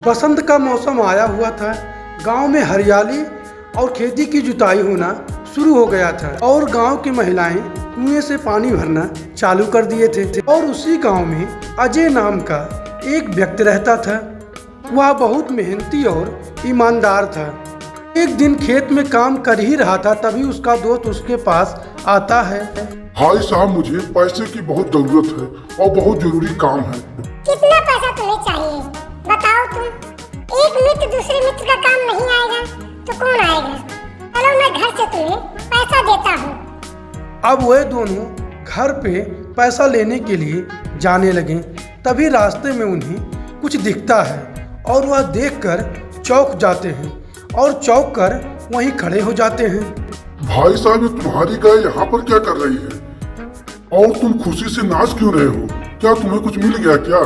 बसंत का मौसम आया हुआ था। गांव में हरियाली और खेती की जुताई होना शुरू हो गया था और गांव की महिलाएं कुएं से पानी भरना चालू कर दिए थे। और उसी गांव में अजय नाम का एक व्यक्ति रहता था। वह बहुत मेहनती और ईमानदार था। एक दिन खेत में काम कर ही रहा था, तभी उसका दोस्त उसके पास आता है। भाई साहब, मुझे पैसे की बहुत जरूरत है और बहुत जरूरी काम है। कितना पैसा तुम्हें चाहिए बताओ तुम। एक मित्र दूसरे मित्र का काम नहीं आएगा तो कौन आएगा। चलो मैं घर से तुम्हें पैसा देता हूँ। अब वे दोनों घर पे पैसा लेने के लिए जाने लगे। तभी रास्ते में उन्हें कुछ दिखता है और वह देखकर चौंक जाते हैं और चौंक कर वहीं खड़े हो जाते हैं। भाई साहब, ये तुम्हारी गाय यहाँ पर क्या कर रही है और तुम खुशी से नाच क्यों रहे हो? क्या तुम्हें कुछ मिल गया क्या?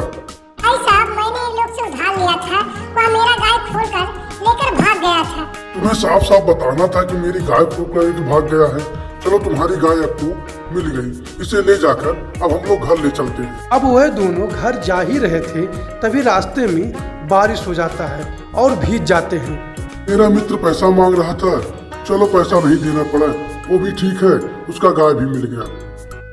भाई साहब, मैंने इन लोग से उधार लिया था। वह मेरा गाय खोलकर लेकर भाग गया था। तुम्हें साफ साफ बताना था कि मेरी गाय खोल कर भाग गया है। चलो, तुम्हारी गाय अब तो मिल गई, इसे ले जाकर अब हम लोग घर ले चलते हैं। अब वह दोनों घर जा ही रहे थे, तभी रास्ते में बारिश हो जाता है और भीग जाते हैं। मेरा मित्र पैसा मांग रहा था, चलो पैसा नहीं देना पड़ा, वो भी ठीक है, उसका गाय भी मिल गया।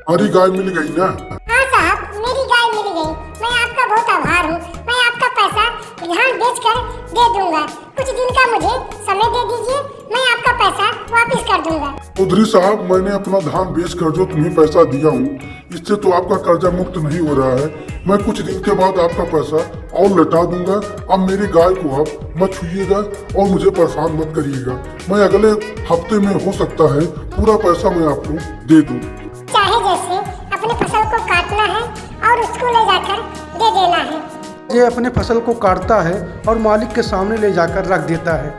हमारी गाय मिल गई ना? हाँ साहब, मेरी गाय मिल गई। मैं आपका बहुत आभार हूँ। मैं आपका पैसा धान बेचकर दे दूंगा। कुछ दिन का मुझे समय दे दीजिए, मैं आपका पैसा वापस कर दूंगा। चौधरी साहब, मैंने अपना धान बेच कर जो तुम्हें पैसा दिया हूँ, इससे तो आपका कर्जा मुक्त नहीं हो रहा है। मैं कुछ दिन के बाद आपका पैसा और लौटा दूंगा। अब मेरी गाय को आप मत छूइएगा और मुझे परेशान मत करिएगा। मैं अगले हफ्ते में हो सकता है पूरा पैसा मैं आपको दे दूँ। चाहे जैसे अपने फसल को काटना है और उसको ले जाकर दे देना है। ये अपने फसल को काटता है और मालिक के सामने ले जाकर रख देता है।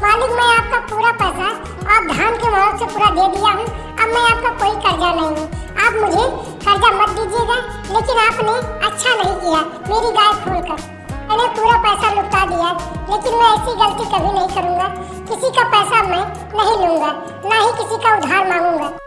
मालिक, मैं आपका पूरा पैसा आप धान के मोहर से पूरा दे दिया हूँ। अब मैं आपका कोई कर्जा नहीं हूँ। आप मुझे कर्जा मत दीजिएगा, लेकिन आपने अच्छा नहीं किया मेरी गाय खोलकर। मैंने पूरा पैसा लुटा दिया, लेकिन मैं ऐसी गलती कभी नहीं करूँगा। किसी का पैसा मैं नहीं लूँगा, ना ही किसी का उधार मांगूंगा।